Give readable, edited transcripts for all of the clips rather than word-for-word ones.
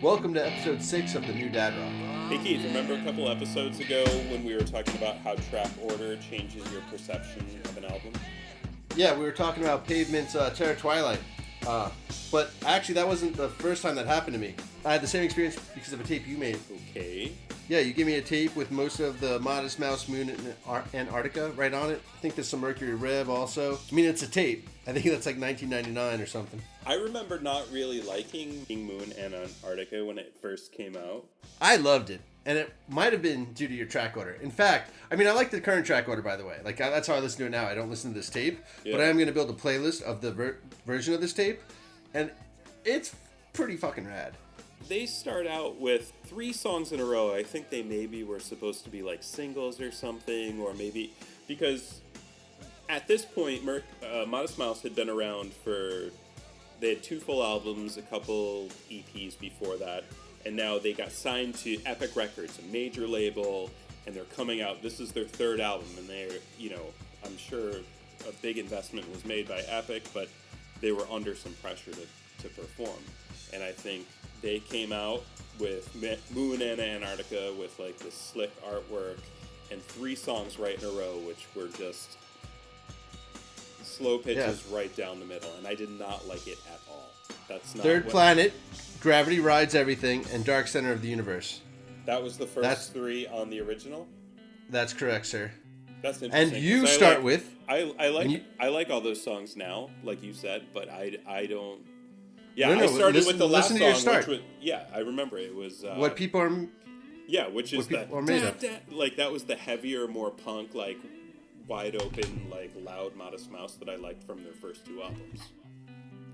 Welcome to episode 6 of the New Dad Rock. Hey Keith, remember a couple episodes ago when we were talking about how track order changes your perception of an album? Yeah, we were talking about Pavement's Terror Twilight. But actually, that wasn't the first time that happened to me. I had the same experience because of a tape you made. Okay. Yeah, you gave me a tape with most of the Modest Mouse Moon Antarctica right on it. I think there's some Mercury Rev also. I mean, it's a tape. I think that's like 1999 or something. I remember not really liking Moon and Antarctica when it first came out. I loved it. And it might have been due to your track order. In fact, I mean, I like the current track order, by the way. Like, that's how I listen to it now. I don't listen to this tape. Yeah. But I am going to build a playlist of the version of this tape. And it's pretty fucking rad. They start out with 3 songs in a row. I think they maybe were supposed to be like singles or something. Or maybe... Because at this point, Modest Mouse had been around for... They had 2 full albums, a couple EPs before that. And now they got signed to Epic Records, a major label, and they're coming out. This is their 3rd album, and they're, I'm sure a big investment was made by Epic, but they were under some pressure to perform. And I think they came out with Moon and Antarctica with like this slick artwork and 3 songs right in a row, which were just slow pitches right down the middle, and I did not like it at all. That's not Third Planet, Gravity Rides Everything, and Dark Center of the Universe. That was the first 3 on the original? That's correct, sir. That's interesting. And you start with... I like all those songs now, like you said, but I don't... Yeah, no, I started with the last song, which was... Yeah, I remember it was... what people are... Yeah, which is that... made of. Like, that was the heavier, more punk, like, wide open, like, loud Modest Mouse that I liked from their first 2 albums.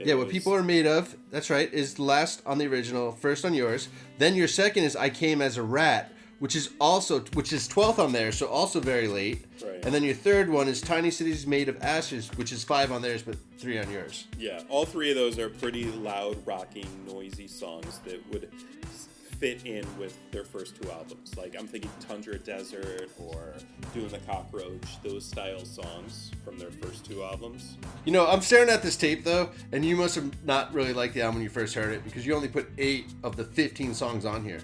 What people are made of, that's right, is last on the original, first on yours. Then your second is I Came as a Rat, which is 12th on there, so also very late. Right. And then your third one is Tiny Cities Made of Ashes, which is 5 on theirs, but 3 on yours. Yeah, all 3 of those are pretty loud, rocking, noisy songs that would fit in with their first 2 albums. Like, I'm thinking Tundra Desert or Doing the Cockroach, those style songs from their first 2 albums. I'm staring at this tape, though, and you must have not really liked the album when you first heard it, because you only put 8 of the 15 songs on here.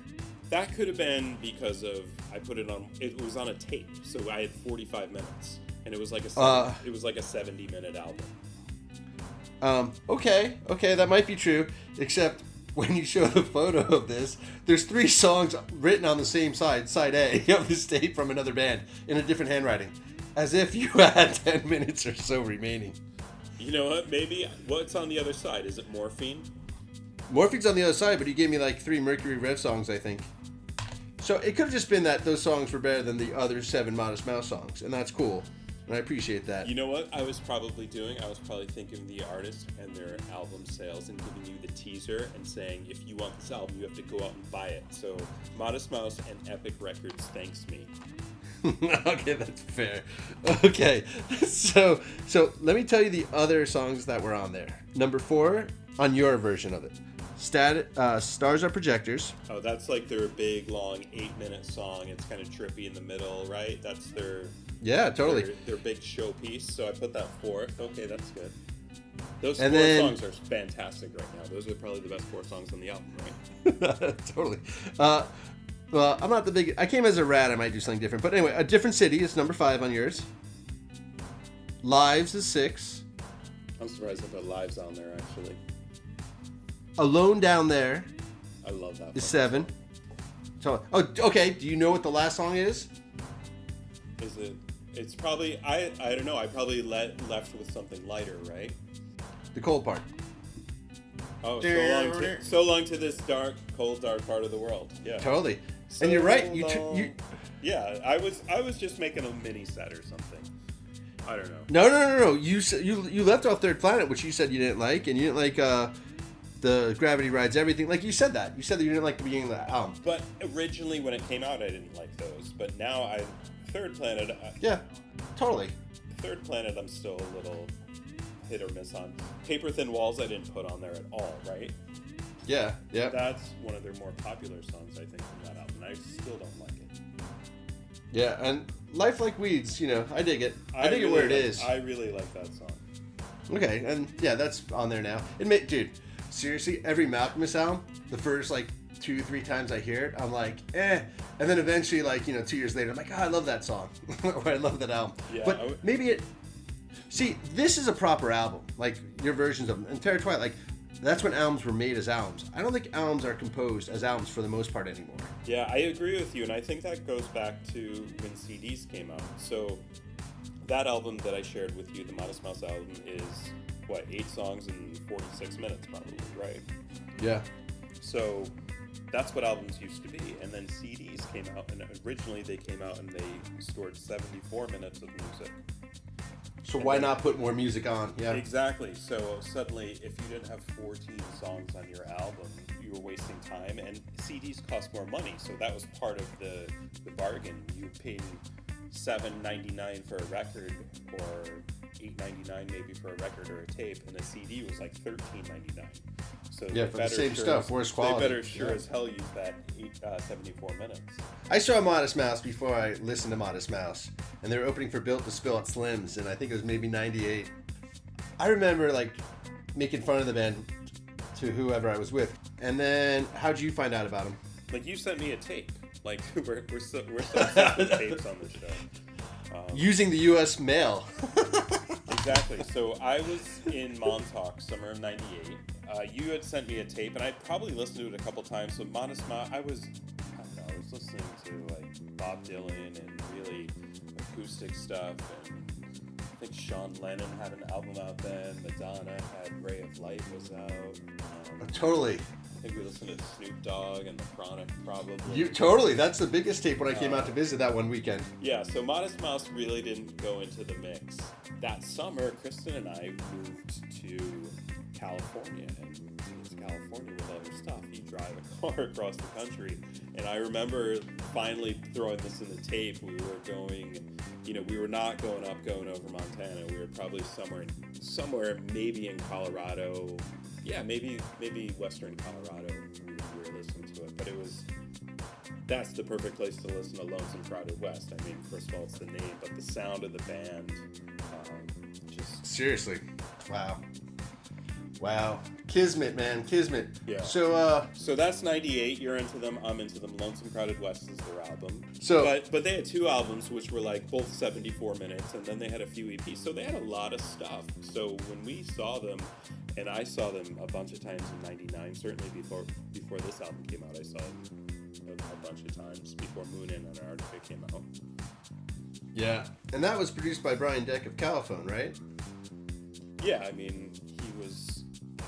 That could have been because of, it was on a tape, so I had 45 minutes, and it was like a 70-minute album. Okay, that might be true, except... When you show the photo of this, there's 3 songs written on the same side A of this tape from another band in a different handwriting, as if you had 10 minutes or so remaining. You know what? Maybe what's on the other side? Is it Morphine? Morphine's on the other side, but he gave me like 3 Mercury Rev songs, I think. So it could have just been that those songs were better than the other 7 Modest Mouse songs, and that's cool. And I appreciate that. You know what I was probably doing? I was probably thinking of the artist and their album sales and giving you the teaser and saying, if you want this album, you have to go out and buy it. So, Modest Mouse and Epic Records thanks me. Okay, that's fair. Okay, so let me tell you the other songs that were on there. Number 4 on your version of it. Stars Are Projectors. Oh, that's like their big, long 8-minute song. It's kind of trippy in the middle, right? That's their... Yeah, totally. Their big showpiece. So I put that 4th. Okay, that's good. Those 4 songs are fantastic right now. Those are probably the best 4 songs on the album, right? Totally. Well, I'm not the big... I Came as a Rat. I might do something different. But anyway, A Different City is number 5 on yours. Lives is 6. I'm surprised I put Lives on there, actually. Alone Down There. I love that. Is 7. So, okay. Do you know what the last song is? Is it? It's probably, I don't know, I probably left with something lighter, right? The cold part. Oh, so long to this cold, dark part of the world. Yeah. Totally. And you're right. Yeah, I was just making a mini set or something. I don't know. No. You left off Third Planet, which you said you didn't like, and you didn't like the Gravity Rides Everything. Like you said that. You said that you didn't like the beginning of the album. But originally when it came out, I didn't like those. But now Third Planet... yeah, totally. Third Planet, I'm still a little hit or miss on. Paper Thin Walls, I didn't put on there at all, right? Yeah. That's one of their more popular songs, I think, from that album. I still don't like it. Yeah, and Life Like Weeds, I dig it. I dig it where it is. I really like that song. Okay, and yeah, that's on there now. Dude, seriously, every Malcolmus album, the first, 2-3 times I hear it, I'm like, eh. And then eventually, like, 2 years later, I'm like, oh, I love that song. Or I love that album. Yeah, but maybe it... See, this is a proper album. Like, your versions of Terror Twilight, like, that's when albums were made as albums. I don't think albums are composed as albums for the most part anymore. Yeah, I agree with you, and I think that goes back to when CDs came out. So, that album that I shared with you, the Modest Mouse album, is, 8 songs in 46 minutes probably, right? Yeah. So, that's what albums used to be. And then CDs came out, and originally they came out and they stored 74 minutes of music. So why not put more music on? Yeah. Exactly. So suddenly, if you didn't have 14 songs on your album, you were wasting time. And CDs cost more money, so that was part of the bargain. You paid $7.99 for a record, or $8.99 maybe for a record or a tape, and a CD was like $13.99. So yeah, for the same stuff, worse quality. They better as hell use that 74 minutes. I saw Modest Mouse before I listened to Modest Mouse, and they were opening for Built to Spill at Slim's, and I think it was maybe 98. I remember like making fun of the band to whoever I was with. And then how'd you find out about them? Like, you sent me a tape. Like, we're so obsessed with tapes on this show. Using the U.S. mail. Exactly. So I was in Montauk, summer of '98. You had sent me a tape, and I probably listened to it a couple times. So Modest Mouse, I was listening to like Bob Dylan and really acoustic stuff. And I think Sean Lennon had an album out then. Madonna had Ray of Light was out. Totally. I think we listened to Snoop Dogg and The Chronic, probably. Totally. That's the biggest tape when I came out to visit that one weekend. Yeah, so Modest Mouse really didn't go into the mix. That summer, Kristen and I moved to California. And it's California with all your stuff. You drive a car across the country. And I remember finally throwing this in the tape. We were going, we were not going over Montana. We were probably somewhere maybe in Colorado. Yeah, maybe Western Colorado, we were listening to it. But that's the perfect place to listen to Lonesome Crowded West. I mean, first of all, it's the name, but the sound of the band, just... Seriously. Wow. Kismet, man. Kismet. Yeah. So that's 98. You're into them. I'm into them. Lonesome Crowded West is their album. But they had 2 albums, which were like both 74 minutes, and then they had a few EPs. So they had a lot of stuff. So when we saw them, and I saw them a bunch of times in 99, certainly before this album came out, I saw them a bunch of times before Moon Antarctica came out. Yeah. And that was produced by Brian Deck of Caliphone, right? Yeah, I mean,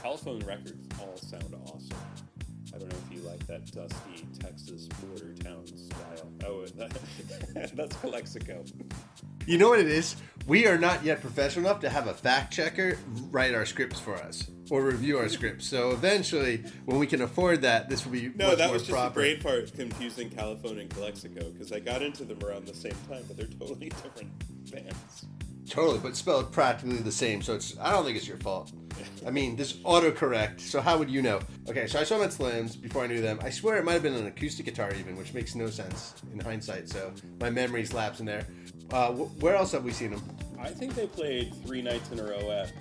Caliphone records all sound awesome. I don't know if you like that dusty Texas border town style. Oh, that's Calexico. You know what it is? We are not yet professional enough to have a fact checker write our scripts for us or review our scripts. So eventually, when we can afford that, this will be much more proper. No, that was just the brain part, confusing Caliphone and Calexico, because I got into them around the same time, but they're totally different bands. Totally, but spelled practically the same, so I don't think it's your fault. I mean, this autocorrect, so how would you know? Okay, so I saw them at Slim's before I knew them. I swear it might have been an acoustic guitar even, which makes no sense in hindsight, so my memory's lapse in there. Where else have we seen them? I think they played 3 nights in a row at...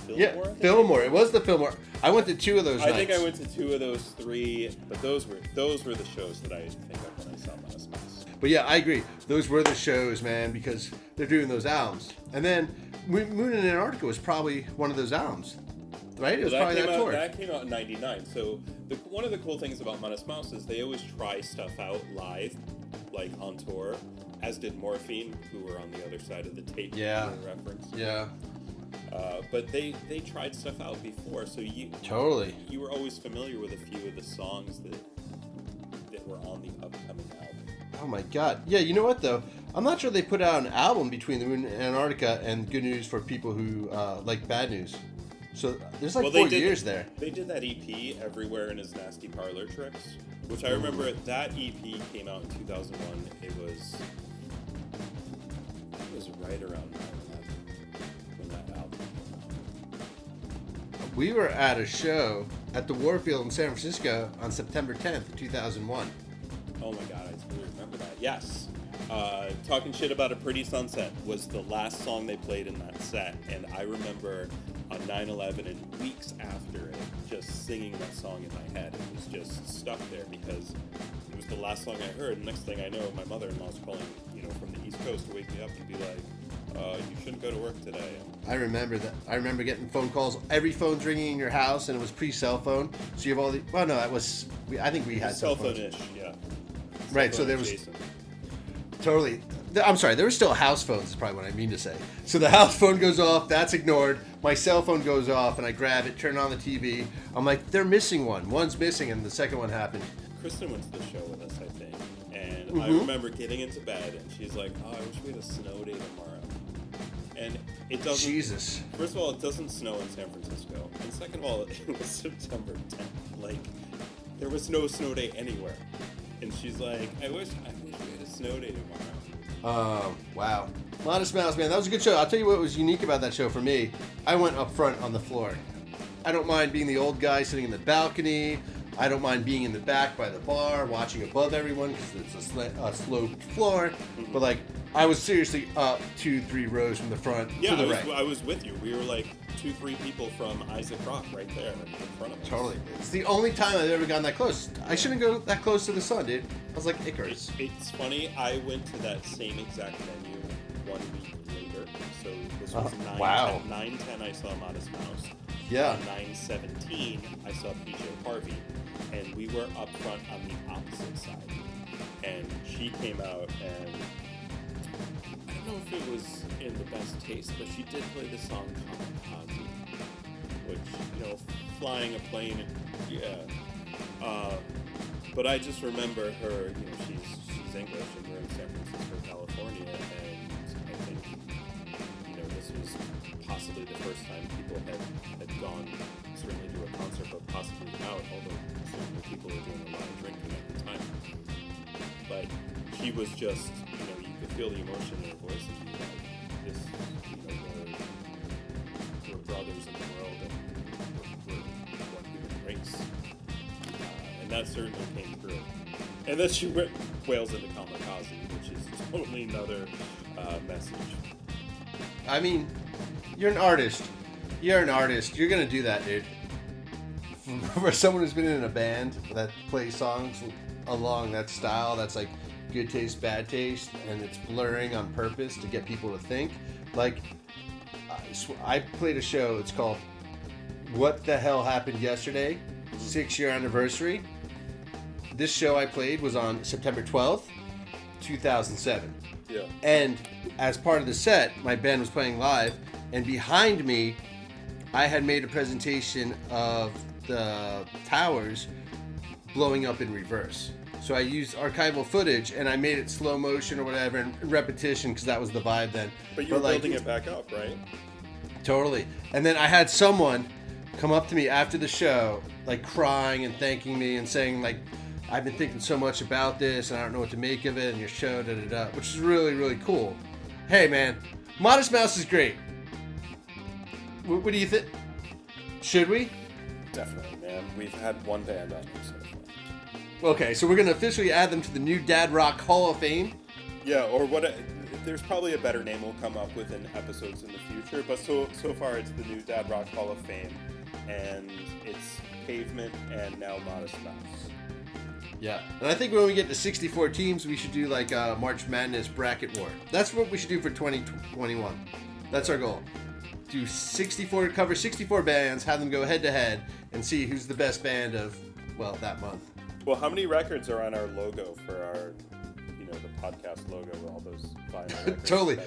Fillmore? Yeah, Fillmore. It was the Fillmore. I went to 2 of those nights. I think I went to 2 of those 3, but those were the shows that I think of when I saw Modest Mouse. But yeah, I agree. Those were the shows, man, because they're doing those albums. And then Moon in Antarctica was probably one of those albums, right? It was probably that tour. That came out in 99. So one of the cool things about Modest Mouse is they always try stuff out live, like on tour, as did Morphine, who were on the other side of the tape. Yeah. Reference. Yeah. But they tried stuff out before, so you were always familiar with a few of the songs that were on the upcoming album. Oh my god. Yeah, you know what though? I'm not sure they put out an album between the Moon Antarctica and Good News for people who like Bad News. So there's 4 years there. They did that EP, Everywhere in His Nasty Parlor Tricks, which I remember that EP came out in 2001. It was right around 9/11 when that album came out. We were at a show at the Warfield in San Francisco on September 10th, 2001. Oh my god, I totally remember that. Yes. Talking Shit About a Pretty Sunset was the last song they played in that set, and I remember on 9/11 and weeks after it, just singing that song in my head. It was just stuck there because it was the last song I heard. And next thing I know, my mother-in-law's calling, from the East Coast to wake me up and be like, you shouldn't go to work today. I remember that. I remember getting phone calls. Every phone's ringing in your house, and it was pre-cell phone. So you have all the. Well, no, it was. I think we had cell phone-ish, yeah. Right. So there was. Totally. I'm sorry. There were still house phones. Is probably what I mean to say. So the house phone goes off. That's ignored. My cell phone goes off, and I grab it, turn on the TV. I'm like, they're missing one. One's missing, and the second one happened. Kristen went to the show with us, I think, and I remember getting into bed, and she's like, "Oh, I wish we had a snow day tomorrow." And it doesn't. Jesus. First of all, it doesn't snow in San Francisco, and second of all, it was September 10th. Like, there was no snow day anywhere. And she's like, I wish we had a snow day tomorrow. Oh, wow. Modest Mouse, man, that was a good show. I'll tell you what was unique about that show for me. I went up front on the floor. I don't mind being the old guy sitting in the balcony. I don't mind being in the back by the bar, watching above everyone because it's a sloped floor. Mm-hmm. But, I was seriously up 2-3 rows from the front to the right. I was with you. We were 2-3 people from Isaac Rock right there in front of us. Totally. It's the only time I've ever gotten that close. I shouldn't go that close to the sun, dude. I was like Icarus. It's funny. I went to that same exact venue 1 week later. So this was 9/10 I saw Modest Mouse. Yeah. On 9/17 I saw PJ Harvey. And we were up front on the opposite side. And she came out and I don't know if it was in the best taste, but she did play the song Kamikaze, which, flying a plane, but I just remember her, she's English and we're in San Francisco, California, and I think, this was possibly the first time people had gone, certainly to a concert, but possibly out, although certainly people were doing a lot of drinking at the time. But she was just, you could feel the emotion in her voice, and be like, this, we're brothers in the world, and we're one human race. And that certainly came through. And then she wails into Kamikaze, which is totally another message. I mean, you're an artist. You're an artist. You're going to do that, dude. For someone who's been in a band that plays songs along that style, that's good taste, bad taste, and it's blurring on purpose to get people to think. I played a show, it's called What the Hell Happened Yesterday, 6-year anniversary. This show I played was on September 12th, 2007. Yeah. And as part of the set, my band was playing live, and behind me, I had made a presentation of the towers blowing up in reverse. So I used archival footage, and I made it slow motion or whatever, and repetition, because that was the vibe then. But you were building it back up, right? Totally. And then I had someone come up to me after the show, crying and thanking me and saying, I've been thinking so much about this, and I don't know what to make of it, and your show, da-da-da, which is really, really cool. Hey, man, Modest Mouse is great. What do you think? Should we? Definitely, man. We've had one band on here so far. Okay, so we're going to officially add them to the new Dad Rock Hall of Fame? Yeah, or what? There's probably a better name we'll come up with in episodes in the future, but so far it's the new Dad Rock Hall of Fame, and it's Pavement and now Modest Mouse. Yeah, and I think when we get to 64 teams, we should do March Madness bracket war. That's what we should do for 2021. That's our goal. Cover 64 bands, have them go head to head, and see who's the best band of, that month. Well, how many records are on our logo for our, the podcast logo with all those vinyl records? Totally.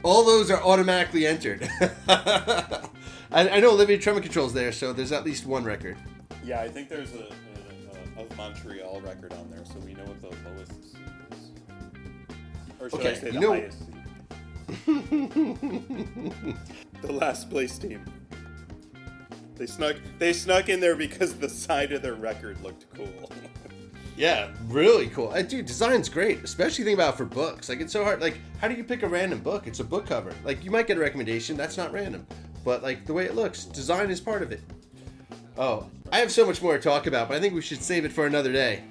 All those are automatically entered. I know Olivia Tremor Control's there, so there's at least one record. Yeah, I think there's a of Montreal record on there, so we know what the lowest seed is. Or should I say the highest seed? The last place team. They snuck in there because the side of their record looked cool. Yeah, really cool. Dude, design's great, especially think about it for books. It's so hard. How do you pick a random book? It's a book cover. You might get a recommendation. That's not random. But, the way it looks, design is part of it. Oh, I have so much more to talk about, but I think we should save it for another day.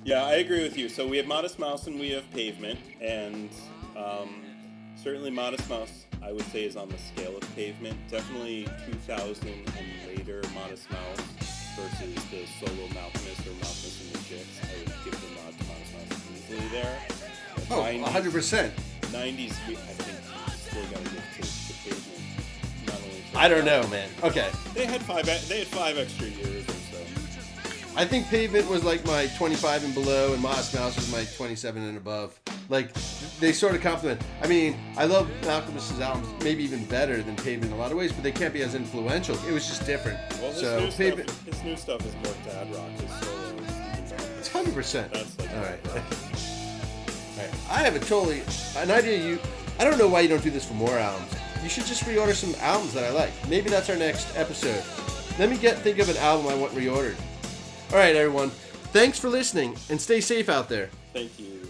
Yeah, I agree with you. So we have Modest Mouse and we have Pavement, and certainly Modest Mouse, I would say, is on the scale of Pavement. Definitely 2000 and later Modest Mouse versus the solo Malcolmus or Malcolmus and the Chicks. I would give the nod to Modest Mouse easily there. But Oh, 100%. 90s, I think, still got to give to Pavement. Not only for I don't know, man. Okay. They had 5 extra years or so. I think Pavement was like my 25 and below, and Modest Mouse was my 27 and above. Like, they sort of complement. I mean, I love Malcolmus's albums maybe even better than Pavement in a lot of ways, but they can't be as influential. It was just different. Well, his new stuff is more dad rock. His solo is It's 100%. That's like all right. All right. I have an idea. I don't know why you don't do this for more albums. You should just reorder some albums that I like. Maybe that's our next episode. Let me think of an album I want reordered. All right, everyone. Thanks for listening, and stay safe out there. Thank you.